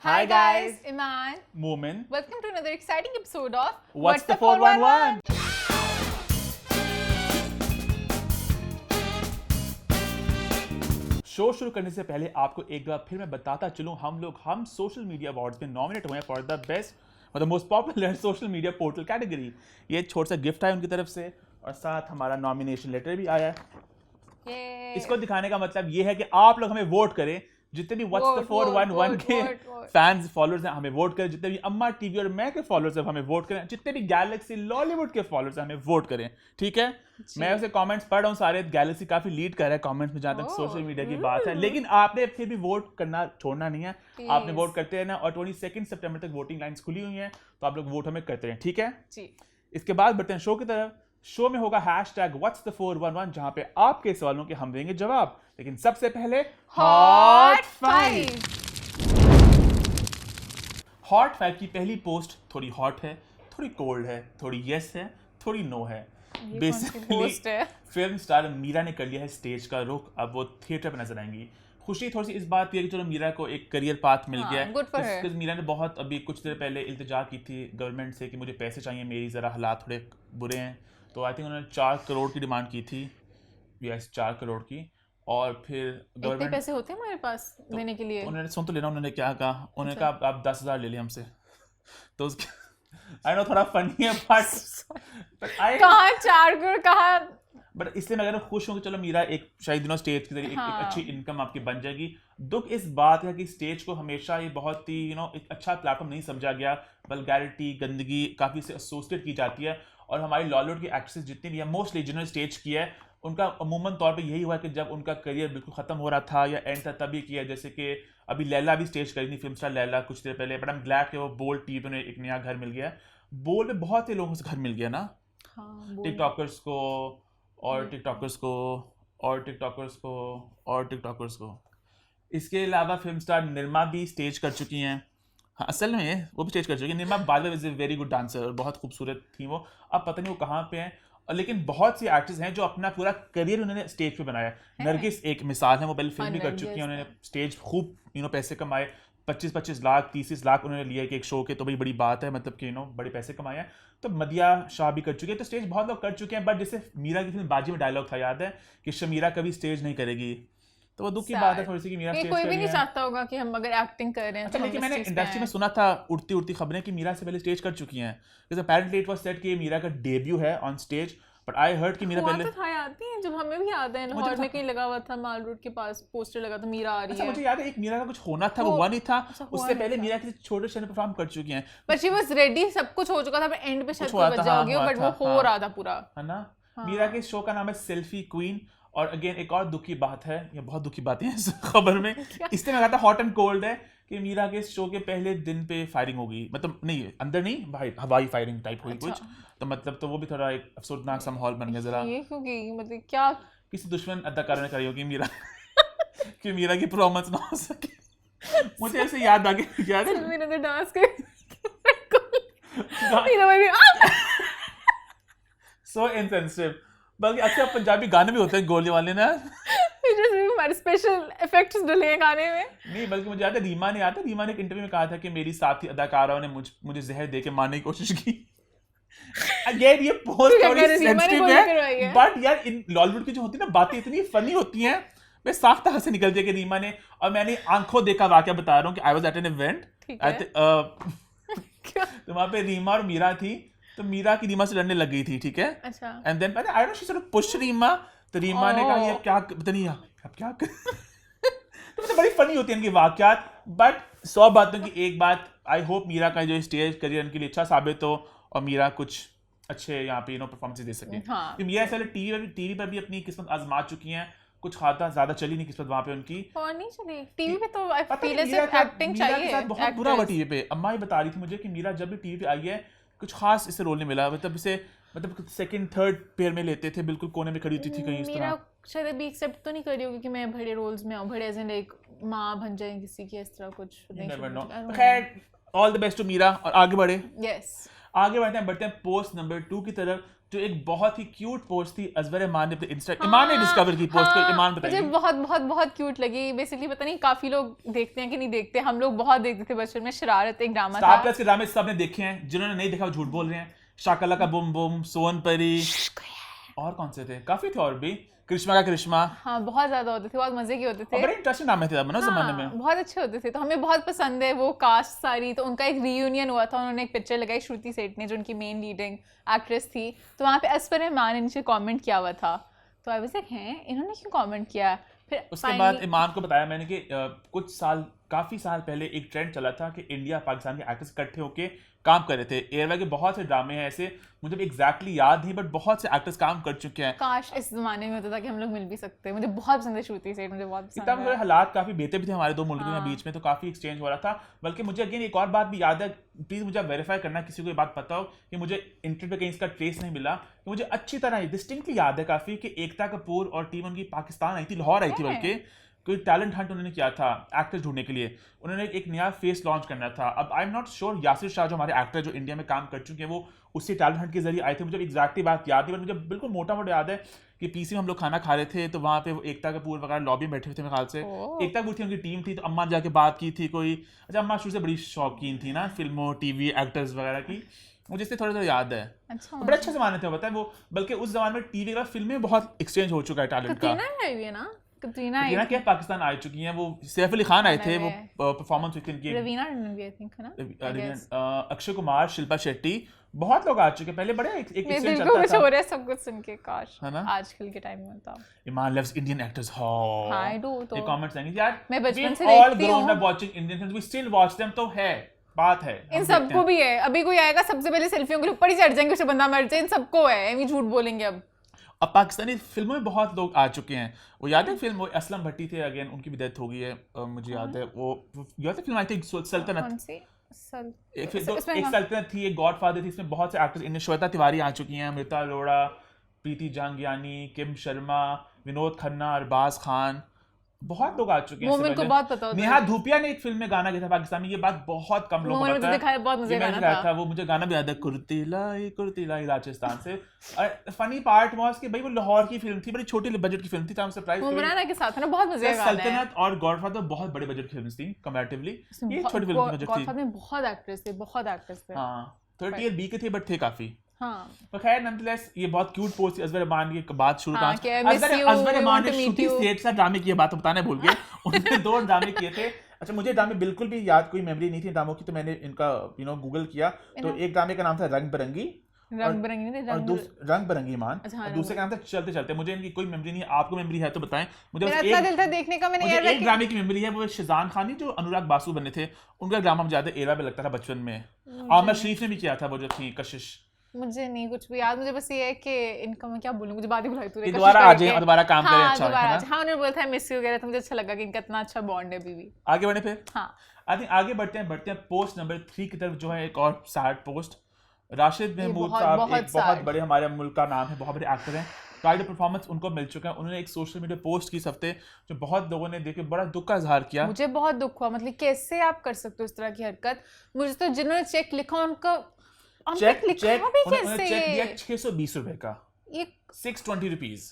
Hi guys, Iman. Moomin. Welcome to another exciting episode of What's the 411? Show शुरू करने से पहले आपको एक बार फिर मैं बताता चलूं हम सोशल मीडिया अवार्ड्स में नॉमिनेट हुए हैं फॉर द बेस्ट और the most popular social media portal category. ये एक छोटा सा गिफ्ट है उनकी तरफ से और साथ हमारा नॉमिनेशन लेटर भी आया है। इसको दिखाने का मतलब ये है कि आप लोग हमें वोट करें, जितने भी व्हाट्स द 411 के फैंस फॉलोअर्स हैं हमें वोट करें, जितने भी अम्मा टीवी और मैं के फॉलोअर्स हैं हमें वोट करें, जितने भी गैलेक्सी लॉलीवुड के फॉलोअर्स हैं हमें वोट करें, ठीक है। मैं उसे कमेंट्स पढ़ रहा हूँ सारे, गैलेक्सी काफी लीड कर रहा है कमेंट्स में जहां तक सोशल मीडिया की बात है, लेकिन आपने फिर भी वोट करना छोड़ना नहीं है, आपने वोट करते रहना। और 22 सितंबर तक वोटिंग लाइन्स खुली हुई हैं, तो आप लोग वोट हमें करते रहें, ठीक है जी। इसके बाद बढ़ते हैं शो की तरफ। शो में होगा #What's the 411 जहां पे आपके सवालों के हम देंगे जवाब, लेकिन सबसे पहले हॉट 5। हॉट 5 की पहली पोस्ट थोड़ी हॉट है, थोड़ी कोल्ड है, थोड़ी यस है, थोड़ी नो है। बेसिकली फिल्म स्टार मीरा ने कर लिया है स्टेज का रुख, अब वो थिएटर पे नजर आएंगी। खुशी थोड़ी सी इस बात की है कि चलो मीरा को एक करियर पाथ मिल गया है। मीरा ने बहुत अभी कुछ देर पहले इल्तिजा की थी गवर्नमेंट से कि मुझे पैसे चाहिए, मेरी ज़रा हालात थोड़े बुरे हैं, तो आई थिंक उन्होंने 4 करोड़ की डिमांड की थी, यस 4 करोड़ की। और फिर गवर्नमेंट पैसे होते हैं हमारे पास देने के लिए, उन्होंने सुन तो लेना, उन्होंने क्या कहा, उन्होंने कहा आप 10,000 ले लें हमसे, तो उसके आई नो थोड़ा फनी है बट आई कहाँ 4 करोड़ कहाँ, बट इसलिए मैं अगर खुश हूँ कि चलो मीरा एक शायद दिनों स्टेज के जरिए एक अच्छी इनकम आपकी बन जाएगी। दुख इस बात है कि स्टेज को हमेशा ये बहुत ही एक अच्छा प्लेटफॉर्म नहीं समझा गया, वल्गैरिटी गंदगी काफ़ी से एसोसिएट की जाती है। और हमारी लॉलीवुड की एक्ट्रेसेस जितनी भी है मोस्टली जिन्होंने स्टेज किया है, उनका अमूमन तौर पे यही हुआ कि जब उनका करियर बिल्कुल ख़त्म हो रहा था या एंड था तभी किया। जैसे कि अभी लैला भी स्टेज करी थी, फिल्म स्टार लैला कुछ देर पहले, बट आई एम ग्लैड कि वो बोल्ड टीवी में एक नया घर मिल गया। बोल्ड में बहुत से लोगों से घर मिल गया ना, टिकटॉकर्स को और टिकटॉकर्स को और टिकटॉकर्स को और टिकटॉकर्स को। इसके अलावा फिल्म स्टार निर्मा भी स्टेज कर चुकी हैं। हाँ असल में वो भी स्टेज कर चुकी है। Nirma by the way is a very good dancer और बहुत खूबसूरत थी वो, अब पता नहीं वो कहाँ पे हैं। लेकिन बहुत सी आर्टिस्ट हैं जो अपना पूरा करियर उन्होंने स्टेज पे बनाया है। नरगिस एक मिसाल है, वो पहले फिल्म भी कर चुकी है, उन्होंने स्टेज खूब पैसे कमाए, 25-25 लाख 30 लाख उन्होंने लिया कि एक शो के, तो बड़ी बड़ी बात है, मतलब कि बड़े पैसे कमाए हैं। तो मदिया शाह भी कर चुकी है, तो स्टेज बहुत लोग कर चुके हैं। बट जैसे मीरा की फिल्म बाजी में डायलॉग था याद है कि शमीरा कभी स्टेज नहीं करेगी, तो वो दुख की बात है थोड़ी सी कि मीरा स्टेज कोई भी नहीं चाहता होगा कि हम अगर एक्टिंग कर रहे हैं। अच्छा, लेकिन मैंने इंडस्ट्री में सुना था उड़ती उड़ती खबरें कि मीरा से पहले स्टेज कर चुकी हैं, because apparently it was said कि मीरा का डेब्यू है on stage, but I heard कि मीरा पहले था आती है, जब हमें भी याद है लाहौर में कहीं लगा हुआ था, माल रोड के पास पोस्टर लगा था मीरा आ रही है। मुझे याद है एक मीरा का कुछ होना था, वो हुआ नहीं था, उससे पहले मीरा किसी छोटे शहर में परफॉर्म कर चुकी हैं, बट शी वाज रेडी, सब कुछ हो चुका था, पर एंड पे शायद कोई बचा हो गया, बट वो हो रहा था पूरा, है ना। मीरा के शो का नाम है सेल्फी क्वीन। और अगेन एक और दुखी बात है, ये बहुत दुखी बातें हैं इस खबर में, इसलिए मैं कहता हॉट एंड कोल्ड है कि मीरा के शो के पहले दिन पे फायरिंग होगी, मतलब नहीं अंदर नहीं भाई, हवाई फायरिंग टाइप हुई कुछ, तो मतलब तो वो भी थोड़ा एक अफसोसनाक सा माहौल बन गया जरा। ये क्योंकि मतलब क्या किसी दुश्मन अदाकारा ने करी होगी मीरा कि मीरा की परफॉर्मेंस ना हो सके। मुझे ऐसे याद आ गया यार मीरा ने डांस कर सो इनसेंसिटिव, बल्कि अच्छा पंजाबी गाने भी होते हैं गोली वाले ना, हमारे स्पेशल इफेक्ट्स डले हैं गाने में। नहीं बल्कि मुझे याद है रीमा ने एक इंटरव्यू में कहा था कि मेरी साथी अदाकाराओं ने मुझे जहर दे के मारने की कोशिश की। अगेन ये पोस्ट थोड़ी सेंसिटिव है, बट यार इन लॉलीवुड की जो होती है ना बातें इतनी फनी होती हैं, मैं साफ तरह से निकलती है कि रीमा ने, और मैंने आंखों देखा वाकया बता रहा हूँ कि I was at an event, तो वहां पे रीमा और मीरा थी, तो मीरा की रीमा से लड़ने लग गई थी, ठीक है, and then I don't know she sort of push Reema, तो रीमा ने कहा ये क्या पता नहीं अब क्या कर तो मतलब बड़ी फनी होती है इनकी वाकयात। बट 100 बातों की एक बात, आई होप मीरा का जो स्टेज करियर इनके लिए अच्छा साबित हो और मीरा कुछ अच्छे यहाँ पे परफॉर्मेंस दे सके। कि मीरा ऐसा टीवी पर भी अपनी किस्मत आजमा चुकी हैं, कुछ खाता ज्यादा चली नहीं किस्मत वहाँ पे उनकी, और नहीं चली टीवी पे, तो आई फील सिर्फ एक्टिंग चाहिए, बहुत बुरा हुआ टीवी पे। अम्मा ही बता रही थी मुझे कि मीरा जब भी टीवी पे आई है कुछ खास इसे रोल नहीं मिला, मतलब सेकंड थर्ड पेयर में लेते थे, बिल्कुल कोने में खड़ी होती थी कहीं इस तरह। शायद अभी एक्सेप्ट तो नहीं करी होगी कि मैं बड़े रोल्स में आऊं, बड़े एज इन लाइक माँ बन जाए किसी की, इस तरह कुछ। खैर all the best to Meera और आगे बढ़े। यस आगे बढ़ते हैं पोस्ट नंबर 2 की तरफ, जो एक बहुत ही क्यूट पोस्ट थी अजवर ईमान ने अपने इंस्टा, ईमान ने डिस्कवर की पोस्ट को। ईमान मुझे बताइए। बहुत बहुत बहुत क्यूट लगी। बेसिकली पता नहीं काफी लोग देखते हैं कि नहीं देखते, हम लोग बहुत देखते थे बचपन में। शरारत एक ड्रामा स्टार था। प्लस के ड्रामे सबने देखे हैं, जिन्होंने नहीं देखा वो झूठ बोल रहे हैं। शाकाला का बुम बुम, सोनपरी, और कौन से थे, काफी थे और भी, करिश्मा का करिश्मा, हाँ बहुत ज्यादा होते थे, बहुत मजे के होते थे। बड़े इंटरेस्टिंग ड्रामे थे तब ना जमाने में। बहुत अच्छे होते थे, तो हमें बहुत पसंद है वो कास्ट सारी। तो उनका एक रीयूनियन हुआ था, उन्होंने एक पिक्चर लगाई श्रुति सेठ ने, जो उनकी मेन लीडिंग एक्ट्रेस थी। तो वहाँ पे असफर ईमान ने नीचे कमेंट किया हुआ था, तो आई वाज लाइक हैं इन्होंने क्यों कमेंट किया। फिर उसके बाद ईमान को बताया मैंने कि काफी साल पहले एक ट्रेंड चला था कि इंडिया पाकिस्तान के एक्टर्स इकट्ठे होके काम कर रहे थे। एयरवे के बहुत से ड्रामे हैं ऐसे, मुझे एग्जैक्टली याद नहीं, बट बहुत से एक्टर्स काम कर चुके हैं। काश इस जमाने में होता था कि हम लोग मिल भी सकते। मुझे बहुत पसंद है श्रुति सेठ, मुझे बहुत पसंद इतना है। हालात काफी बेहतर भी थे हमारे दो मुल्कों के बीच में, तो काफी एक्सचेंज हो रहा था। बल्कि मुझे अगेन एक और बात भी याद है, प्लीज मुझे वेरीफाई करना, किसी को ये बात पता हो कि मुझे इंटरनेट पे कहीं इसका ट्रेस नहीं मिला, कि मुझे अच्छी तरह डिस्टिंक्टली याद है काफी कि एकता कपूर और टीम उनकी पाकिस्तान आई थी, लाहौर आई थी, बल्कि कोई टैलेंट हंट उन्होंने किया था एक्टर्स ढूंढने के लिए। उन्होंने एक नया फेस लॉन्च करना था। अब I am not sure Yasir Shah जो हमारे एक्टर जो इंडिया में काम कर चुके हैं वो उसी टैलेंट हंट के जरिए आए थे। मुझे एग्जैक्टली बात याद नहीं, बट मुझे बिल्कुल मोटा मोटा याद है कि पीसी में हम लोग खाना खा रहे थे, तो वहाँ पे वो एकता कपूर वगैरह लॉबी में बैठे हुए थे मेरे ख्याल से। एकता कपूर थी, उनकी टीम थी, तो अम्मा जाके बात की थी कोई। अच्छा, अम्मा शुरू से बड़ी शौकीन थी ना फिल्मों टीवी एक्टर्स वगैरह की, मुझे इससे थोड़ा याद है। अच्छा, बड़े अच्छे जमाने थे पता है वो, बल्कि उस जमाने में टीवी का फिल्में बहुत एक्सचेंज हो चुका है टैलेंट का। कतरीना क्या पाकिस्तान आई चुकी हैं, वो सैफ अली खान आए थे, वो परफॉर्मेंस हुई थी इनकी। रवीना टंडन भी आई थिंक है ना, अक्षय कुमार, शिल्पा शेट्टी, बहुत लोग आ चुके हैं। पहले बड़े एक मेरे एक्सचेंज दिल को चलता कुछ था। हो रहा है सब कुछ सुन के, काश है ना? आजकल के टाइम में होता। ईमान लव्स इंडियन एक्टर्स। हाँ, I do, तो ये कमेंट्स आएंगे यार, मैं बचपन से ऑल देखती ग्रोन हूँ। Up watching Indian films, we still watch them, तो है बात है। इन सबको भी है। अभी कोई आएगा सबसे पहले सेल्फियों के ऊपर ही चढ़ जाएंगे, उससे बंदा मर जाए, इन सबको है। एमी झूठ बोलेंगे अब पाकिस्तानी फिल्मों में बहुत लोग आ चुके हैं। वो याद है फिल्म, वो असलम भट्टी थे, अगेन उनकी भी डेथ हो गई है, मुझे याद है। वो याद है फिल्म आई थी सल्तनत, एक सल्तनत थी, एक गॉडफादर थी, इसमें बहुत से एक्टर्स, इनमें श्वेता तिवारी आ चुकी हैं, अमृता अरोड़ा, प्रीति जांगियानी, किम शर्मा, विनोद खन्ना, अरबाज खान, बहुत लोग आ चुके हैं। मोमिन को बहुत पता होता है। नेहा धूपिया ने एक फिल्म में गाना गाया था पाकिस्तानी, ये बात बहुत कम लोगों को पता है। दिखाया बहुत मजे गाना था। वो मुझे गाना भी याद है, कुर्ती लाई राजस्थान से। फनी पार्ट वाज कि भाई वो लाहौर की फिल्म थी, बड़ी छोटी बजट की फिल्म थी, तो हम सरप्राइज मुमराना के साथ है ना, बहुत मजे का गाना है। सल्तनत और गॉडफादर बहुत बड़े बजट की फिल्म्स थी कंपैरेटिवली, ये छोटी फिल्म की बजट थी। गॉडफादर में बहुत एक्टर्स थे। हां, 30 ईयर बी के थे, बट थे काफी। हाँ, तो खैर नॉनदलेस ये बहुत क्यूट पोस्ट थी अजवर ईमान की। बात शुरू हाँ, अजवर ईमान ने श्रुति सेठ से ड्रामे किए, बात बताने भूल गए। उन्होंने 2 ड्रामे किए थे। अच्छा, मुझे ड्रामे बिल्कुल भी याद, कोई मेमोरी नहीं थी ड्रामों की, तो मैंने इनका गूगल किया। तो एक ड्रामे का नाम था रंग बिरंगी, रंग बिरंगी ईमान, और दूसरे का नाम था चलते चलते। मुझे इनकी कोई मेमोरी नहीं है, आपको मेमोरी है तो बताएं मुझे। मेरा दिल था देखने का, मैंने एक ड्रामे की मेमोरी है, वो शहजान खानी जो अनुराग बासु बने थे, उनका ड्रामा मुझे याद है, एरा पे लगता था बचपन में। आमिर शरीफ ने भी किया था, वो जो थी कशिश। मुझे नहीं कुछ भी याद, मुझे बस ये है कि इनका मैं क्या बोलूं, मुझे बात ही भुलाई तूने। दोबारा आ जाए और दोबारा काम करें। अच्छा है ना? हाँ, उन्होंने बोला था मिस यू वगैरह, तो मुझे अच्छा लगा कि इनका इतना अच्छा बॉन्ड है अभी भी। आगे बढ़े फिर। हाँ, आई थिंक आगे बढ़ते हैं पोस्ट नंबर 3 की तरफ, जो है एक और सैड पोस्ट। राशिद महमूद साहब एक बहुत बड़े हमारे मुल्क का नाम है, बहुत बड़े एक्टर हैं, प्राइड परफॉर्मेंस उनको मिल चुका है। उन्होंने एक सोशल मीडिया पोस्ट की इस हफ्ते, जो बहुत लोगों ने देखे बड़ा दुख का इजहार किया। मुझे बहुत दुख हुआ, मतलब कैसे आप कर सकते हो इस तरह की हरकत। मुझे तो जिन्होंने चेक लिखा उनका चेक दिया 620 रुपए का, ये 620 रुपीज।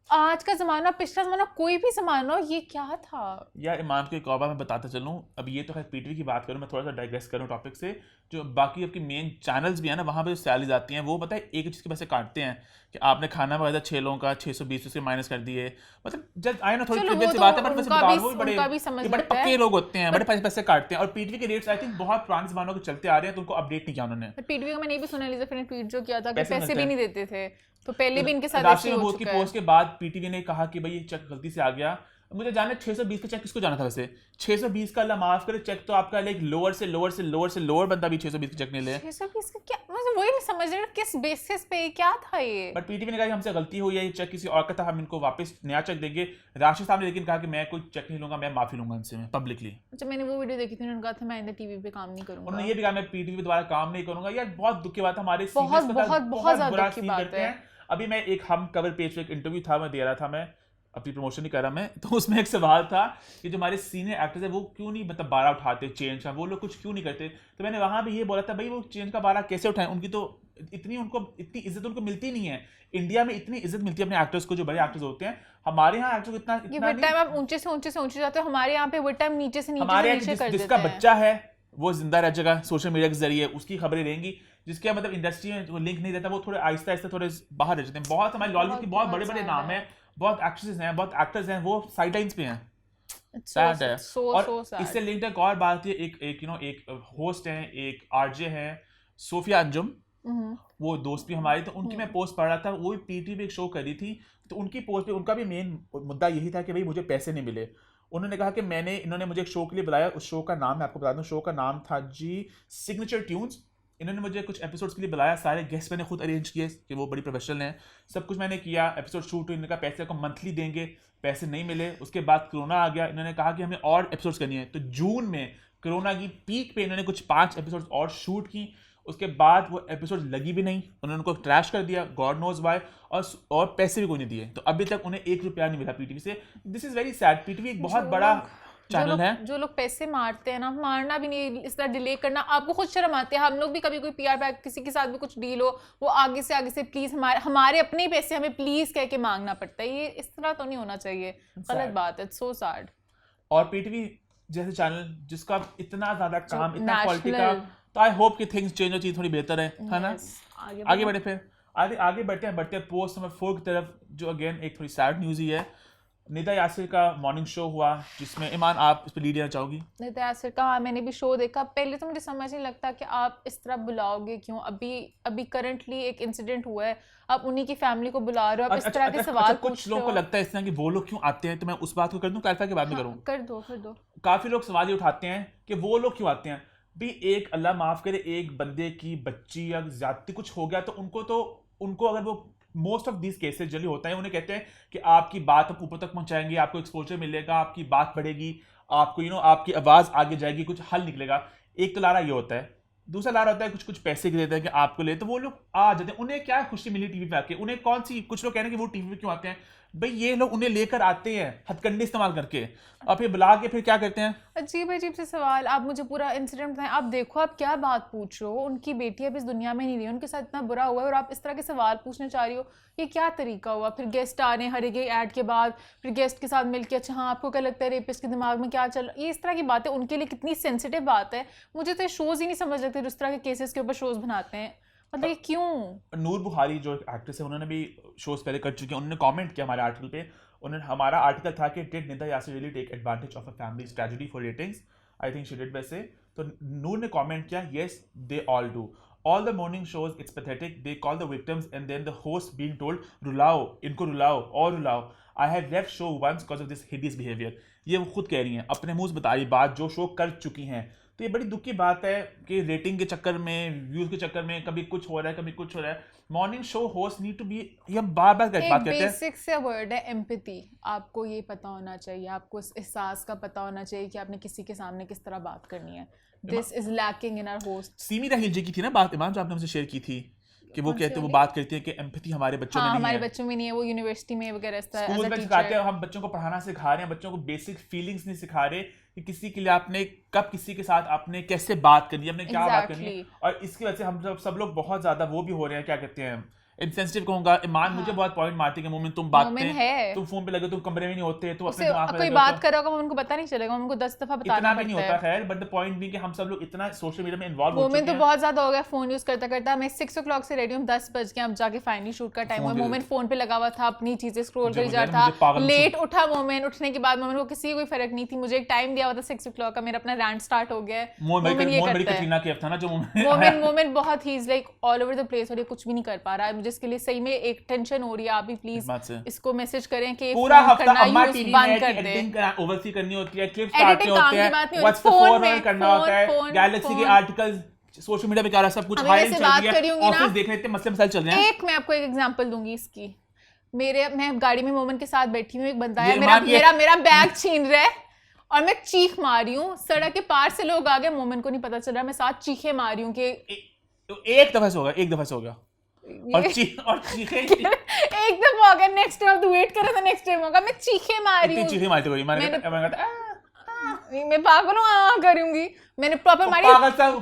आज का जमाना, पिछला जमाना, कोई भी जमाना हो, ये क्या था यार। ईमान को एक और बात मैं बताता चलूं, अब ये तो खैर पीटीवी की बात करूं, मैं थोड़ा सा डाइग्रेस करूं टॉपिक से। जो बाकी आपकी मेन चैनल्स भी है ना, वहाँ पे जो सैलरीज आती हैं, वो पता है एक चीज़ के पैसे काटते हैं कि आपने खाना वगैरह 6 लोगों का 620 से माइनस कर दिए। मतलब जब आए ना, थोड़ी ट्रिवियल सी बात है, बट वैसे बता रहा हूं, बड़े पक्के लोग होते हैं, बड़े पैसे काटते हैं। और पीटीवी के रेट्स आई थिंक बहुत पुराने जमानों के चलते आ रहे हैं, तो उनको अपडेट नहीं किया उन्होंने। पीटीवी का मैंने भी सुना, एलिजाबेथ ने ट्वीट जो किया था कि पैसे भी नहीं देते थे, तो पहले भी इनके साथ राशिद महमूद की पोस्ट के बाद पीटीवी ने कहा कि भाई ये चेक गलती से आ गया। मुझे जाना 620 का चेक किसको जाना था वैसे? 620 का, अल्लाह माफ करे, चेक तो आपका लाइक लोअर बंदा भी 620 का चेक नहीं ले। 620 का क्या, मुझे वही नहीं समझ रहा किस बेसिस पे क्या था ये। बट पीटीवी ने कहा कि हमसे गलती हुई है, ये चेक किसी और का था, हम इनको वापस नया चेक देंगे। राशिद साहब ने लेकिन कहा कि मैं कोई चेक नहीं लूंगा, मैं माफी लूंगा इनसे, मैं पब्लिकली। अच्छा, मैंने वो वीडियो देखी थी, उन्होंने कहा था मैं टीवी पे काम नहीं करूंगा। उन्होंने ये भी कहा मैं पीटीवी द्वारा काम नहीं करूंगा। यार बहुत दुख की बात, हमारे बहुत ज्यादा दुख की बात है। अभी मैं एक हम कवर पेज पे एक इंटरव्यू था, मैं दे रहा था, मैं अपनी प्रमोशन नहीं कर रहा मैं, तो उसमें एक सवाल था कि जो हमारे सीनियर एक्टर्स हैं वो क्यों नहीं मतलब बारह उठाते चेंज का, वो लोग कुछ क्यों नहीं करते। तो मैंने वहाँ भी ये बोला था भाई वो चेंज का बारह कैसे उठाएं, उनकी तो इतनी इज्जत उनको मिलती नहीं है। इंडिया में इतनी इज्जत मिलती है अपने एक्टर्स को, जो बड़े एक्टर्स होते हैं। हमारे यहाँ एक्टर्स को इतना विद टाइम आप ऊंचे से ऊंचे जाते हो, हमारे यहाँ पे विद टाइम नीचे से हमारे नीचे यहाँ कर देते जिसका हैं। बच्चा है वो जिंदा रह जाएगा सोशल मीडिया के जरिए, उसकी खबरें रहेंगी। जिसके मतलब इंडस्ट्री में जो लिंक नहीं रहता वो थोड़े आहिस्ता आहिस्ता थोड़े बाहर रह जाते हैं। बहुत हमारे लॉलीवुड के बहुत बड़े बड़े नाम हैं, बहुत एक्ट्रेसेस हैं, बहुत एक्टर्स हैं, वो साइड लाइंस पे हैं। सैड है। और इससे लिंक्ड एक और बात है, एक होस्ट हैं, एक आरजे हैं सोफिया अंजुम, वो दोस्त भी हमारी, तो उनकी मैं पोस्ट पढ़ रहा था, वो भी पीटीवी एक शो कर रही थी, तो उनकी पोस्ट पे उनका भी मेन मुद्दा यही था कि भाई मुझे पैसे नहीं मिले। उन्होंने कहा कि इन्होंने मुझे एक शो के लिए बुलाया, उस शो का नाम मैं आपको बता दूं, शो का नाम था जी सिग्नेचर ट्यून्स। इन्होंने मुझे कुछ एपिसोड्स के लिए बुलाया, सारे गेस्ट मैंने खुद अरेंज किए कि वो बड़ी प्रोफेशनल हैं, सब कुछ मैंने किया, एपिसोड शूट हुई, इन्होंने कहा पैसे को मंथली देंगे, पैसे नहीं मिले। उसके बाद कोरोना आ गया, इन्होंने कहा कि हमें और एपिसोड्स करनी है, तो जून में कोरोना की पीक पे इन्होंने कुछ 5 एपिसोड्स और शूट की। उसके बाद वो एपिसोड लगी भी नहीं, उन्होंने उनको ट्रैश कर दिया, गॉड नोज वाई, और पैसे भी कोई नहीं दिए, तो अभी तक उन्हें 1 रुपया नहीं मिला पीटीवी से। This is very sad. PTV एक बहुत बड़ा चैनल है। जो लोग पैसे मारते हैं ना, मारना भी नहीं, इस तरह डिले करना, आपको खुद शर्म आती है। हम लोग भी कभी कोई पीआर बैक किसी के साथ भी कुछ डील हो, वो आगे से प्लीज हमारे अपने ही पैसे हमें प्लीज कह के मांगना पड़ता है। ये इस तरह तो नहीं होना चाहिए, गलत बात है, सो सैड। और पीटीवी जैसे चैनल जिसका इतना ज्यादा काम, इतना क्वालिटी का, तो आई होप कि थिंग्स चेंज हो, चीज थोड़ी बेहतर है ना। आगे बढ़े, फिर आगे बढ़ते हैं पोस्ट नंबर 4 की तरफ, जो अगेन एक थोड़ी सैड न्यूज़ ही है। निदा यासिर का मॉर्निंग शो हुआ, जिसमें ईमान आप इस पर लीड देना चाहोगी? निदा यासिर का, हाँ मैंने भी शो देखा। पहले तो मुझे समझ नहीं लगता कि आप इस तरह बुलाओगे क्यों। अभी करंटली एक इंसिडेंट हुआ है, आप उन्हीं की फैमिली को बुला रहे हो, आप इस तरह के सवाल पूछ रहे हो। कुछ लोगों को लगता है इस तरह कि वो लोग क्यों आते हैं, तो मैं उस बात को कर दूं, क्लैरिफाई के बाद में करूं? कर दो। काफी लोग सवाल ये उठाते हैं कि वो लोग क्यों आते हैं भी। एक अल्लाह माफ करे, एक बंदे की बच्ची या ज्यादती कुछ हो गया, तो उनको अगर वो मोस्ट ऑफ दीज केसेस जल्दी होता है, उन्हें कहते हैं कि आपकी बात हम ऊपर तक पहुंचाएंगे, आपको एक्सपोजर मिलेगा, आपकी बात बढ़ेगी, आपको आपकी आवाज आगे जाएगी, कुछ हल निकलेगा। एक तो लारा ये होता है, दूसरा लारा होता है कुछ पैसे के देते हैं कि आपको ले, तो वो लोग आ जाते हैं। उन्हें क्या खुशी मिली टीवी पे आके, उन्हें कौन सी, कुछ लोग कह रहे हैं कि वो टीवी पे क्यों आते हैं भाई, ये लोग उन्हें लेकर आते हैं हथकंडे इस्तेमाल करके, और फिर बुला के फिर क्या करते हैं। अजीब से सवाल। आप मुझे पूरा इंसिडेंट बताएं। आप देखो आप क्या बात पूछ रहे हो, उनकी बेटी अब इस दुनिया में नहीं रही, उनके साथ इतना बुरा हुआ है और आप इस तरह के सवाल पूछने चाह रही हो, ये क्या तरीका हुआ। फिर गेस्ट आ रहे हैं हर एक ऐड के बाद, फिर गेस्ट के साथ मिलकर अच्छा हाँ आपको क्या लगता है रेपिस्ट के दिमाग में क्या चल रहा है, ये इस तरह की बातें उनके लिए कितनी सेंसिटिव बात है। मुझे तो शोज ही नहीं समझ लगते जिस तरह के केसेस के ऊपर शोज बनाते हैं, मतलब ये क्यों। नूर बुखारी जो एक्ट्रेस है, उन्होंने भी शोज पहले कर चुके हैं, उन्होंने कमेंट किया हमारे आर्टिकल पे। हमारा आर्टिकल था कि did Nida Yasir really take advantage of a family's tragedy for ratings. I think she did वैसे। तो नूर ने कमेंट किया, yes they all do, all the morning shows it's pathetic, they call the victims and then the host being told रुलाओ इनको, रुलाओ और रुलाओ। I have left show once because of this hideous behavior। ये वो खुद कह रही हैं, अपने मुंह से बता रही बात, जो शो कर चुकी हैं। तो ये बड़ी दुख की बात है कि रेटिंग के चक्कर में, व्यूज के चक्कर में कभी कुछ हो रहा है, कभी कुछ हो रहा है। Morning show host need to be, ये बार बार बात कहते हैं, बेसिक से वर्ड है एम्पैथी। आपको ये पता होना चाहिए, आपको इस एहसास का पता होना चाहिए कि आपने किसी के सामने किस तरह बात करनी है। This is lacking in our host। Seemi Rahil ji की थी ना बात ईमान, जो आपने हमसे शेयर की थी, कि वो कहते हैं, वो बात करती है कि एम्पैथी हमारे बच्चों में नहीं है। हमारे बच्चों में नहीं है, वो यूनिवर्सिटी में वगैरह स्कूल में सिखाते हैं, हम बच्चों को पढ़ाना सिखा रहे हैं, बच्चों को बेसिक फीलिंग्स नहीं सिखा रहे कि किसी के लिए आपने कब, किसी के साथ आपने कैसे बात करनी है, आपने क्या बात करनी है। और इसकी वजह से हम सब लोग बहुत ज्यादा वो भी हो रहे हैं, क्या कहते हैं, इनसेंसिटिव कहूंगा। ईमान मुझे बहुत पॉइंट मारती है कि मोमिन तुम बात हैं, तुम फोन पे लगे, तुम कमरे में नहीं होते, तो अपने दिमाग में कोई बात कर रहा होगा, मोमिन को पता नहीं चलेगा, मोमिन को 10 दफा बताना इतना भी नहीं होता। खैर बट द पॉइंट भी कि हम सब लोग इतना सोशल मीडिया में इन्वॉल्व हो चुके हैं। मोमिन तो बहुत ज्यादा हो गया फोन यूज करता करता। मैं 6 o'clock से रेडी हूँ, 10 बज गए, अब जाके फाइनली शूट का टाइम हुआ। मोमिन फोन पे लगा हुआ था, अपनी चीजें स्क्रॉल कर जा रहा था, लेट उठा मोमिन। उठने के बाद मोमिन को किसी कोई फर्क नहीं थी, मुझे एक टाइम दिया हुआ था 6 o'clock का, मेरा अपना रैंट स्टार्ट हो गया है। मोमिन ये करता है, मोमिन बहुत he is like all over the place, और ये कुछ भी नहीं कर पा रहा है। मुझे इसके लिए सही में एक टेंशन हो रही है। आप भी प्लीज इसको मैसेज करें कि पूरा हफ्ता अम्मा टीवी में एडिटिंग ओवरसी करनी होती है, क्लिप्स काटने होते हैं, व्हाट्स द फोन करना होता है, गैलेक्सी के आर्टिकल्स, सोशल मीडिया पे क्या रहा है, सब कुछ हाई चल रही है, ऑफिस देख रहे थे, मसले मसाइल चल रहे हैं। एक मैं आपको एक एग्जांपल दूंगी इसकी। मैं गाड़ी में मोमिन के साथ बैठी हूँ, एक बंदा है मेरा बैग छीन रहा है और मैं चीख मारी हूँ। सड़क के पार से लोग आ गए, मोमिन को नहीं पता चल रहा, मैं साथ चीखे मारी हूँ कि एक दफा से होगा, एक दफा से होगा। और चीखे एक दफा अगर नेक्स्ट टाइम तो वेट करे तो नेक्स्ट टाइम होगा, मैं चीखे मारी इतनी हूँ, चीखे मारती हुई मैंने कहा मैं पागल हूँ करूंगी, मैंने प्रॉपर मारी।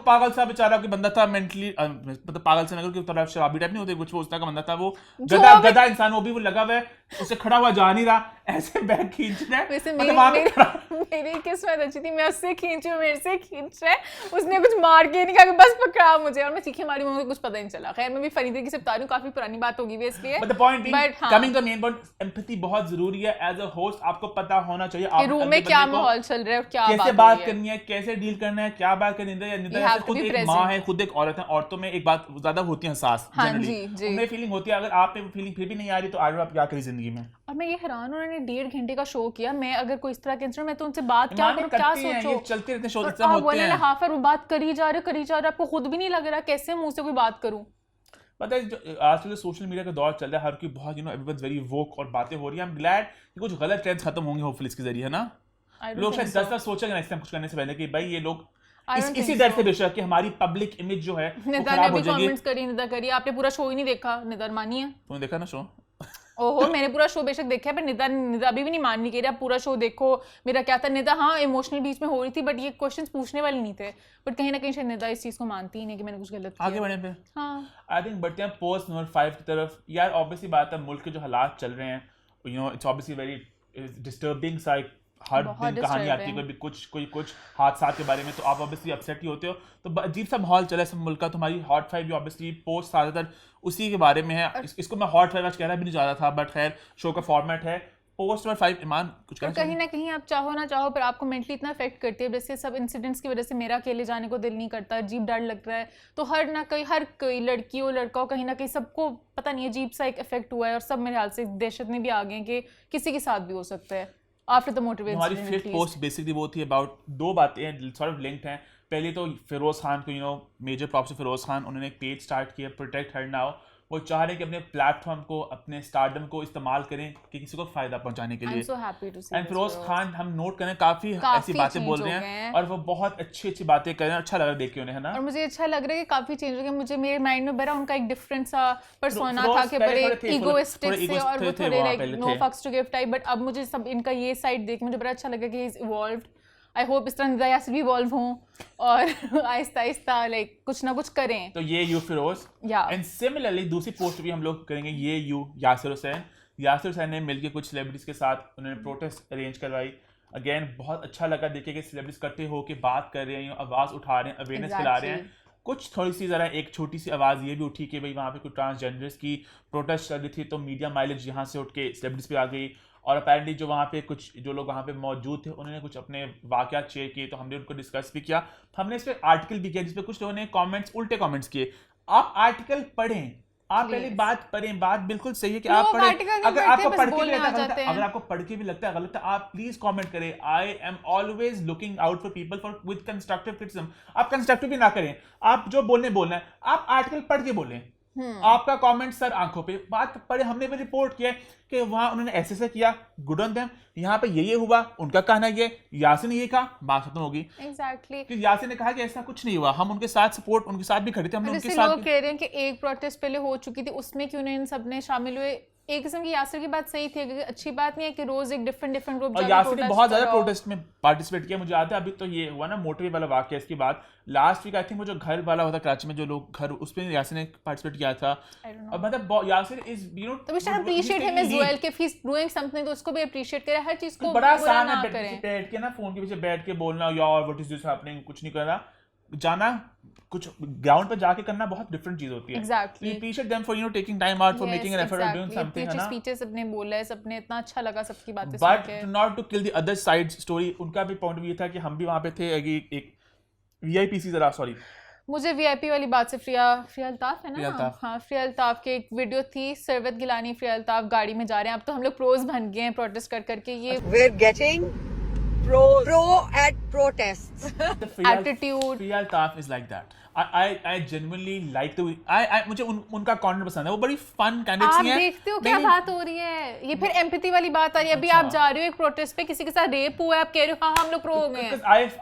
पागल सा बेचारा कोई बंदा था मेंटली, मतलब पागल से नगर की तरफ शराबी टाइप नहीं होते कुछ, वो उस तरह का बंदा था, वो गधा इंसान, वो भी वो लगा हुआ है, उसे खड़ा हुआ जा नहीं रहा, ऐसे बैग खींच रहा है। वैसे मेरी किस्मत अच्छी थी, मैं उससे खींची, मेरे से खींच रहा है, उसने कुछ मार के नहीं कहा कि बस पकड़ा मुझे, और मैं चीखे मारी, मुझे कुछ पता नहीं चला। खैर मैं भी फनी तरीके से बता रही हूँ, काफी पुरानी बात होगी भी इसलिए, but the point being, coming to main point, empathy बहुत जरूरी है। एज अ होस्ट आपको पता होना चाहिए आप रूम में क्या माहौल चल रहा है और क्या कैसे बात करनी है, कैसे डील करना है, क्या बात करनी है। निदा खुद एक माँ है, खुद एक औरत है, औरतों में एक बात ज्यादा होती है हसास, जनरली उनमें फीलिंग होती है, अगर आप पे फीलिंग फिर भी नहीं आ रही तो आगे आप क्या करें जिंदगी में। और मैं ये हैरान, उन्होंने 1.5 घंटे का शो किया, मैं अगर कोई इस तरह के इंसिडेंट, मैं तो उनसे बात क्या करूं, क्या सोचो, ये चलते रहते शो, इतना होते हैं हाफ आवर बात करी जा रहे, आपको खुद भी नहीं लग रहा कैसे मुंह से कोई बात करूं। पता है आजकल जो सोशल मीडिया का दौर चल रहा है, हर कोई बहुत एवरीवनस वेरी वोक और बातें हो रही है। आई एम ग्लैड कि कुछ गलत ट्रेंड्स खत्म होंगे होपफुली इसके जरिए, है ना। लोग शायद 10 बार सोचेंगे नेक्स्ट टाइम कुछ करने से पहले कि भाई ये लोग इसी डर से बेशक कि हमारी पब्लिक इमेज जो है वो खराब हो जाएगी। कमेंट्स करी निदा करी, आपने पूरा शो ही नहीं देखा, निदा मानिए, तूने देखा ना शो? ओहो मैंने पूरा शो बेशक देखा है, पर निदा अभी भी नहीं माननी कह रही, आप पूरा शो देखो। मेरा क्या था, निदा हाँ इमोशनल बीच में हो रही थी, बट ये क्वेश्चंस पूछने वाले नहीं थे, बट कहीं ना कहीं शायद निदा इस चीज को मानती ही नहीं कि मैंने कुछ गलत किया। आगे बढ़े पे हाँ आई थिंक बढ़ते हैं पोस्ट नंबर 5 की तरफ। यार ऑब्वियसली बात है, मुल्क के जो हालात चल रहे हैं, you know it's obviously very disturbing सा, हर दिन कहानी आती है, कोई कुछ हादसा के बारे में, तो आप ऑब्वियसली अपसेट ही होते हो। तो अजीब सा माहौल चला है सब मुल्क का। तुम्हारी हॉट 5 भी ऑब्वियसली पोस्ट ज़्यादातर उसी के बारे में है। इसको मैं हॉट 5 आज कहना भी नहीं चाह रहा था, बट खैर शो का फॉर्मेट है। पोस्ट नंबर 5 ईमान कुछ कहना कहीं ना कहीं आप चाहो ना चाहो पर आपको मेंटली इतना अफेक्ट करती है, जैसे सब इंसिडेंट्स की वजह से मेरा अकेले जाने को दिल नहीं करता, अजीब डर लग रहा है, तो हर कोई लड़की हो लड़का हो, कहीं ना कहीं सबको पता नहीं अजीब सा एक इफेक्ट हुआ है, और सब मेरे हाल से दहशत में भी आ गए कि किसी के साथ भी हो सकता है। आफ्टर द मोटिवेशन हमारी 5th पोस्ट बेसिकली वो थी अबाउट दो बातें सॉर्ट ऑफ लिंक्ड हैं। पहले तो फिरोज खान को major props to Firoz Khan, उन्होंने एक पेज स्टार्ट किया प्रोटेक्ट हर नाउ। वो चाह रहे हैं कि अपने प्लेटफॉर्म को, अपने स्टारडम को इस्तेमाल करें कि किसी को फायदा पहुंचाने के लिए। एंड फिरोज खान हम नोट करें काफी ऐसी बातें बोल रहे हैं, और वो बहुत अच्छी बातें कर रहे हैं, अच्छा लग रहा है देख के उन्हें, है ना। और मुझे अच्छा लग रहा है कि काफी चेंज हो गया। मुझे मेरे माइंड में बड़ा उनका एक डिफरेंट सा पर्सोना था कि बड़े इगोइस्टिक से, और वो थोड़े लाइक नो फक्स टू गिव टाइप, बट अब मुझे सब इनका ये साइड देख मुझे बड़ा अच्छा लगा कि he is evolved. I hope इस तरह निदा यासिर भी इवॉल्व हों और आहिस्ता आहिस्ता लाइक कुछ ना कुछ करें। तो ये यू फिरोज, एंड सिमिलरली दूसरी पोस्ट भी हम लोग करेंगे ये यू यासिर हुसैन। यासिर हुसैन ने मिलकर कुछ सेलिब्रिटीज के साथ उन्होंने प्रोटेस्ट अरेंज करवाई। अगेन बहुत अच्छा लगा देखिए कि सेलिब्रिटीज इकट्ठे होकर बात कर रहे हैं, आवाज़ उठा रहे हैं, अवेयरनेस फैला रहे हैं। कुछ थोड़ी सी ज़रा एक छोटी सी आवाज़ ये भी उठी कि भाई वहाँ पे कुछ ट्रांसजेंडर्स की प्रोटेस्ट चल रही थी, तो मीडिया माइलेज यहाँ से उठ के सेलिब्रिटीज पे आ गई, और अपेरेंटली जो वहाँ पे कुछ जो लोग वहाँ पे मौजूद थे उन्होंने कुछ अपने वाक़यात शेयर किए, तो हमने उनको डिस्कस भी किया। हमने इस पर आर्टिकल भी किया जिस पर कुछ लोगों ने उल्टे कमेंट्स किए। आप आर्टिकल पढ़ें, आप पहले बात पढ़ें, बात बिल्कुल सही है कि आप पढ़ें। अगर आपको पढ़ के भी लगता है, अगर आपको पढ़ के भी लगता है गलत है, आप प्लीज कमेंट करें। I am always looking out for people for with constructive criticism. आप कंस्ट्रक्टिव भी ना करें, आप जो बोलना है, आप आर्टिकल पढ़ के बोलें। आपका कमेंट सर आंखों पे, बात पढ़े। हमने भी रिपोर्ट किया कि वहां उन्होंने ऐसे किया, गुड ऑन देम। यहाँ पे ये हुआ, उनका कहना ये, यासिर ने ये कहा, बात खत्म होगी। एग्जैक्टली कि यासिर ने कहा कि ऐसा कुछ नहीं हुआ, हम उनके साथ सपोर्ट, उनके साथ भी खड़े थे, हमने उनके साथ। लोग कह रहे हैं कि एक प्रोटेस्ट पहले हो चुकी थी, उसमें क्यों नहीं इन सब ने शामिल हुए। एक किस्म की यासिर की बात सही थी, अच्छी बात नहीं है कि रोज एक डिफरेंट ग्रुप। और यासिर ने बहुत ज्यादा प्रोटेस्ट में पार्टिसिपेट किया। मुझे याद है अभी तो ये हुआ ना मोटरवे वाला वाकया, इसके बाद लास्ट वीक आई थिंक वो जो घर वाला होता कराची में, जो लोग घर, उसमें यासिर ने पार्टिसिपेट किया था। और मतलब यासिर इज तो we should appreciate him as well कि ही इज डूइंग समथिंग, तो उसको भी अप्रिशिएट करें। हर चीज को बड़ा आसान है बैठ के ना फोन के पीछे बैठ के बोलना यार व्हाट इज दिस हैपनिंग, कुछ नहीं करना। जाना कुछ ग्राउंड पर जाके करना बहुत डिफरेंट चीज होती है। Exactly. We appreciate them for taking time out for making an effort of doing something, है ना। स्पीचेस सबने बोला है, सबने इतना अच्छा लगा सबकी बातें सुन के। But not to kill the other side story, उनका भी पॉइंट ये था कि हम भी वहाँ पे थे। एक VIPC जरा सॉरी, मुझे VIP वाली बात से फ्रिया अल्ताफ है ना, हाँ फ्रिया अल्ताफ की एक वीडियो थी, सरवत गिलानी फ्रिया अल्ताफ गाड़ी में जा रहे हैं। अब तो हम लोग प्रोज बन गए हैं प्रोटेस्ट करके। ये we're getting pro at protests. Attitude. Priya Altaf is like that. I genuinely like the मुझे उनका कंटेंट पसंद है, वो बड़ी फन आप कैंडिडेट्स हैं। देखते हो क्या बात हो रही है, ये फिर एम्पैथी वाली बात आ रही है। अभी आप जा रहे हो एक प्रोटेस्ट पे, किसी के साथ रेप हुआ है, आप कह रहे हो हाँ हम लोग प्रो हो गए हैं।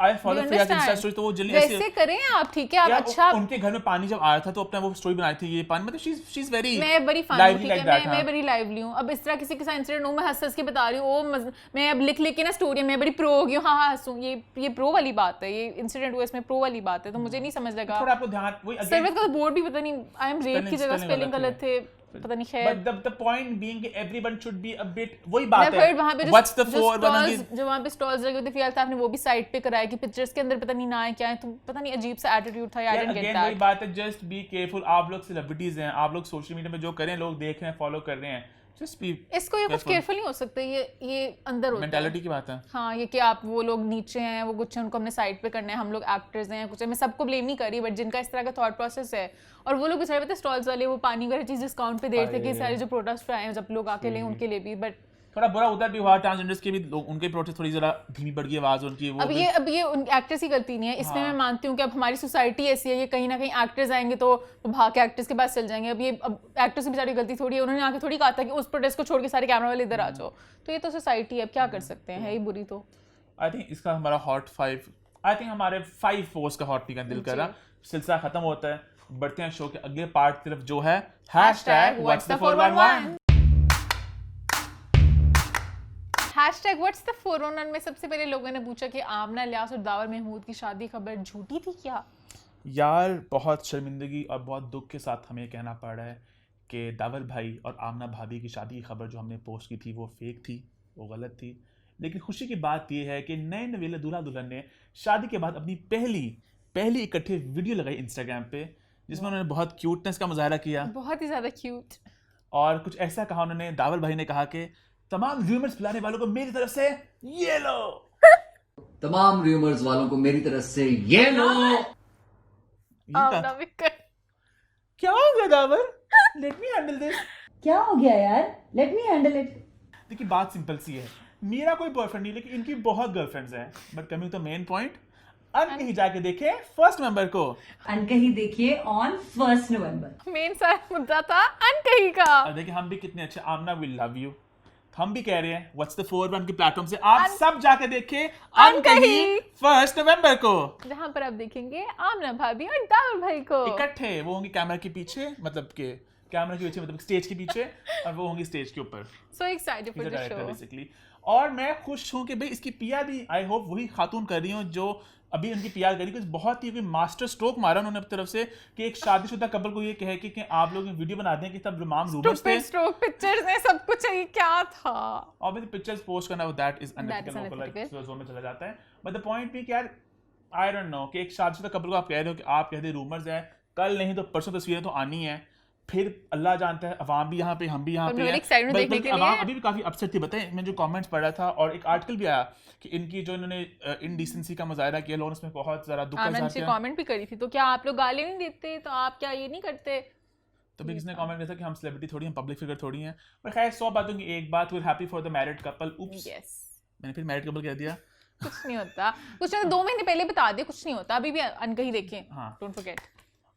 I follow Fiya's Insta story, तो वो जल्दी वैसे करें आप, ठीक है आप अच्छा। उनके घर में पानी जब आया था तो अपना वो स्टोरी बनाई थी, ये पानी मतलब she's very मैं बड़ी फन हूँ, ठीक है, मैं बड़ी लाइवली हूँ। अब इस तरह किसी के साथ इंसिडेंट हो, मैं हंस के बता रही हूँ, मैं अब लिख के ना स्टोरी में बड़ी प्रो हो गई हूँ, हाँ हंसूँ, ये प्रो वाली बात है, ये इंसिडेंट हुआ इसमें प्रो वाली बात है, तो मुझे नहीं समझ लगा। थोड़ा आपको ध्यान वही सर्विस का बोर्ड भी पता नहीं, आई एम रेप की जगह स्पेलिंग गलत थे, पता नहीं। खैर but the point being कि everyone should be a bit, वही बात है। वहाँ पे What's the for जो वहाँ पे स्टॉल्स लगे थे, फिलहाल आपने वो भी साइड पे कराया कि पिक्चर्स के अंदर पता नहीं ना है क्या है, तो पता नहीं अजीब सा एटीट्यूड था। I didn't get that. वही बात है, जस्ट बी केयरफुल। आप लोग सेलिब्रिटीज हैं, आप लोग सोशल मीडिया में जो करें लोग देख रहे हैं, फॉलो कर रहे हैं, जस्ट बी इसको ये कुछ केयरफुल नहीं हो सकते, ये अंदर होता है, मेंटालिटी की बात है। हाँ, ये कि आप वो लोग नीचे हैं, वो कुछ हैं, उनको हमने साइड पे करना है, हम लोग एक्टर्स हैं कुछ है। मैं सबको ब्लेम नहीं कर रही, बट जिनका इस तरह का थॉट प्रोसेस है, और वो लोग बेचारे पता है स्टॉल्स वाले वो पानी वगैरह चीज डिस्काउंट पे दे रहे थे कि सारे जो प्रोडक्ट्स पे आए हैं जब लोग आके लें उनके लिए भी। बट थोड़ा बुरा उधर भी हुआ, ट्रांसजेंडर्स के भी लोग, उनके प्रोटेस्ट थोड़ी जरा धीमी पड़ गई आवाज उनकी। वो अब ये उन एक्टर्स की गलती नहीं है, इसमें मैं मानती हूँ कि अब हमारी सोसाइटी ऐसी है, ये कहीं ना कहीं एक्टर्स आएंगे तो भाग के एक्टर्स के पास चल जाएंगे। अब एक्टर्स की बेचारी गलती थोड़ी है, उन्होंने आके थोड़ी कहा था कि उस प्रोटेस्ट को छोड़ के सारे कैमरा वाले इधर आ जाओ, तो ये तो सोसाइटी है, अब क्या कर सकते हैं, है ही बुरी। तो आई थिंक इसका हमारा हॉट 5, आई थिंक हमारे 5 पोस्ट का हॉट का दिल कर रहा, सिलसिला खत्म होता है, बढ़ते हैं शो के अगले पार्ट की तरफ जो है #What'sThe411। #What's the 411 में सबसे पहले लोगों ने पूछा कि आमना इलियास और दावर महमूद की शादी खबर झूठी थी क्या? यार बहुत शर्मिंदगी और बहुत दुख के साथ हमें कहना पड़ रहा है कि दावर भाई और आमना भाभी की शादी की खबर जो हमने पोस्ट की थी वो फेक थी, वो गलत थी। लेकिन खुशी की बात यह है कि नए नवेले दूल्हा दुल्हन ने शादी के बाद अपनी पहली इकट्ठे वीडियो लगाई इंस्टाग्राम पे, जिसमें उन्होंने बहुत क्यूटनेस का मुजाहरा किया, बहुत ही ज्यादा क्यूट। और कुछ ऐसा कहा उन्होंने, दावर भाई ने कहा कि तमाम र्यूमर्स फैलाने वालों को मेरी तरफ से ये लो, तमाम र्यूमर्स वालों को मेरी तरफ से ये लो। क्या हो गया the power? Let me handle this. क्या हो गया यार, लेट मी हैंडल इट। देखिए बात सिंपल सी है, मेरा कोई बॉयफ्रेंड नहीं, लेकिन इनकी बहुत गर्लफ्रेंड्स हैं। But coming to main point, Ankahi जाके देखे 1 नवंबर को, अनकही देखिए ऑन 1 नवंबर। मेन सारा मुद्दा था अनकही का। और देखिए हम भी कितने अच्छे, आमना वी लव यू, हम भी कह रहे हैं व्हाट्स द 411 की प्लेटफॉर्म से आप सब जाके देखें अनकही 1 नवंबर को, जहां पर आप देखेंगे आमना भाभी और दावर भाई को इकट्ठे। वो होंगी कैमरा के पीछे, मतलब के कैमरा के पीछे मतलब स्टेज के पीछे, और वो होंगी स्टेज के ऊपर। So excited for the show basically. और मैं खुश हूं कि भाई इसकी पीआर भी आई होप वही खातून कर रही हूं जो अभी उनकी पीआर करी, कुछ बहुत ही मास्टर स्ट्रोक मारा उन्होंने अपनी तरफ से कि एक शादीशुदा कपल को ये कहे कि आप लोग वीडियो बना दें कि सब तमाम रूमर्स थे, स्ट्रोक पिक्चर्स ने सब कुछ है, क्या था। ऑब्वियसली पिक्चर्स पोस्ट करना दैट इज अनएथिकल, जोन में चला जाता है। बट द पॉइंट भी कि यार आई डोंट नो कि एक शादीशुदा कपल को आप कह रहे हो कि आप कहते हैं रूमर्स हैं, कल नहीं तो परसों तस्वीरें तो आनी है, फिर अल्लाह जानता है अवाम भी यहाँ पे, हम भी यहाँ पे हैं, बल्कि अवाम अभी भी काफी अपसेट थी। बताएं, मैं जो कमेंट्स पढ़ रहा था और एक आर्टिकल भी आया कि इनकी जो इन्होंने इनडिसेंसी का मुजाहरा किया, लोगों ने उसमें बहुत ज़रा दुख का इज़हार किया। कमेंट भी करी थी, तो क्या आप लोग गाली नहीं देते, तो आप क्या ये नहीं करते? तो भी किसने कमेंट किया था कि हम सेलिब्रिटी थोड़ी, हम पब्लिक फिगर थोड़ी हैं। पर खैर 100 बातों की एक बात, we happy for the married couple. Oops, मैंने फिर मैरिड कपल कह दिया। कुछ नहीं होता, कुछ नहीं, 2 महीने पहले बता दिया, कुछ नहीं होता, अभी भी अनकही देखें। हाँ, डोंट फॉरगेट।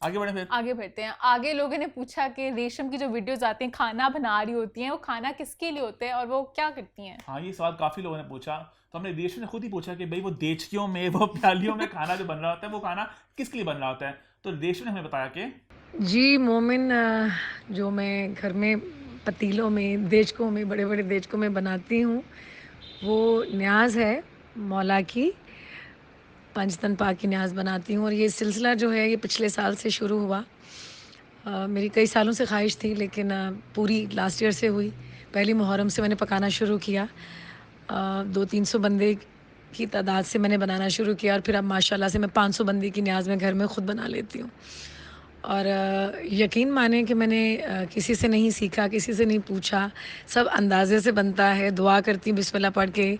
आगे बढ़े, फिर आगे बढ़ते हैं। आगे लोगों ने पूछा कि रेशम की जो वीडियोस आती हैं खाना बना रही होती हैं, वो खाना किसके लिए होता है और वो क्या करती हैं? हाँ, ये सवाल काफी लोगों ने पूछा, तो हमने रेशम ने खुद ही पूछा कि भाई वो देचकियों में, वो प्यालियों में खाना जो बन रहा होता है वो खाना किसके लिए बन रहा होता है। तो रेशम ने हमें बताया कि जी मोमिन, जो मैं घर में पतीलों में, देचकों में, बड़े बड़े देचकों में बनाती हूँ, वो न्याज है मौला की, पंचतन पाक की न्याज बनाती हूँ। और ये सिलसिला जो है ये पिछले साल से शुरू हुआ। मेरी कई सालों से ख्वाहिश थी, लेकिन पूरी लास्ट ईयर से हुई। पहली मुहर्रम से मैंने पकाना शुरू किया, 200-300 बंदे की तादाद से मैंने बनाना शुरू किया, और फिर अब माशाल्लाह से मैं 500 बंदे की न्याज में घर में ख़ुद बना लेती हूँ। और यकीन माने कि मैंने किसी से नहीं सीखा, किसी से नहीं पूछा, सब अंदाज़े से बनता है। दुआ करती हूँ, बिस्मिल्लाह पढ़ के,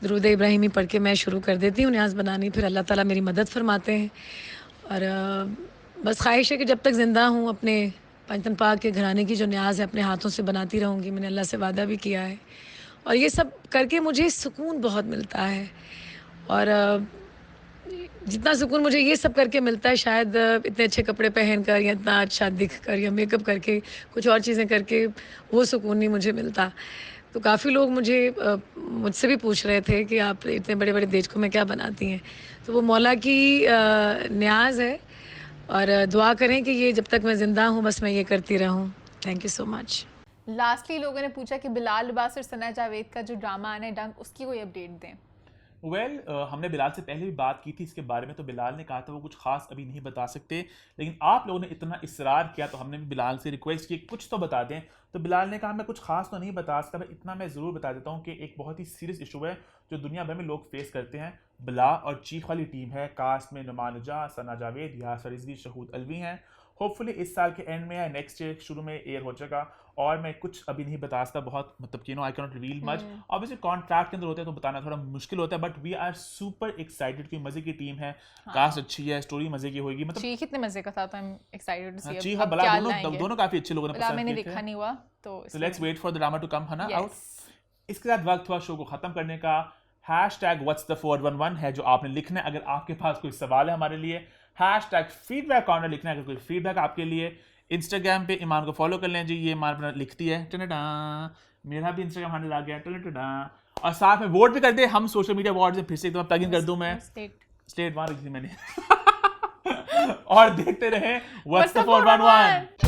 दुरूद इब्राहिमी पढ़ के मैं शुरू कर देती हूँ न्याज़ बनानी, फिर अल्लाह ताला मेरी मदद फरमाते हैं। और बस ख्वाहिश है कि जब तक ज़िंदा हूँ अपने पंचतन पाक के घराने की जो न्याज़ है अपने हाथों से बनाती रहूँगी। मैंने अल्लाह से वादा भी किया है, और ये सब करके मुझे सुकून बहुत मिलता है। और जितना सुकून मुझे ये सब करके मिलता है शायद इतने अच्छे कपड़े पहन कर या इतना अच्छा दिख कर या मेकअप करके कुछ और चीज़ें करके वो सुकून नहीं मुझे मिलता। तो काफ़ी लोग मुझसे भी पूछ रहे थे कि आप इतने बड़े बड़े देश को में क्या बनाती हैं। तो वो मौला की न्याज़ है और दुआ करें कि ये जब तक मैं ज़िंदा हूँ बस मैं ये करती रहूँ। Thank you so much. Lastly लोगों ने पूछा कि बिलाल अब्बास और सना जावेद का जो ड्रामा आना है डंक, उसकी कोई अपडेट दें। हमने बिलाल से पहले भी बात की थी इसके बारे में, तो बिलाल ने कहा था वो कुछ खास अभी नहीं बता सकते, लेकिन आप लोगों ने इतना इसरार किया तो हमने भी बिलाल से रिक्वेस्ट की कुछ तो बता दें। तो बिलाल ने कहा मैं कुछ खास तो नहीं बता सकता, मैं इतना मैं ज़रूर बता देता हूँ कि एक बहुत ही सीरियस इशू है जो दुनिया भर में लोग फेस करते हैं। बिला और चीख वाली टीम है, कास्ट में नुमान नजा, सना जावेद, यासर रिजवी, शहूद अलवी हैं। होपफुली इस साल के एंड में या नेक्स्ट ईयर शुरू में एयर हो जाएगा, और मैं कुछ अभी नहीं बता सकता, बहुत मतलब कि I can not reveal much. Obviously contract के अंदर होते हैं तो बताना थोड़ा मुश्किल होता है, but we are super excited कि मजे की टीम है, कास्ट अच्छी है, स्टोरी मजे की होगी। मतलब चीख कितने मजे का था, तो आई एम एक्साइटेड टू सी चीख और बला दोनों काफी अच्छे लोगों ने बला पसंद मैंने किए देखा थे। नहीं हुआ, तो let's wait for the drama to come, है ना, आउट। yes. इसके साथ वक्त हुआ शो को खत्म करने का। #What'sThe411 है जो आपने लिखना है अगर आपके पास कोई सवाल है हमारे लिए। #feedback कॉर्नर लिखना है अगर कोई फीडबैक आपके लिए। इंस्टाग्राम पे ईमान को फॉलो कर लें जी, ये ईमान अपना लिखती है, टनटा मेरा भी इंस्टाग्राम हैंडल आ गया, टनटा। और साथ में वोट भी कर दे, हम सोशल मीडिया अवार्ड से फिर से एकदम प्लग इन कर दूं मैं, स्टेट मार दी थी मैंने और देखते रहे What's the 411।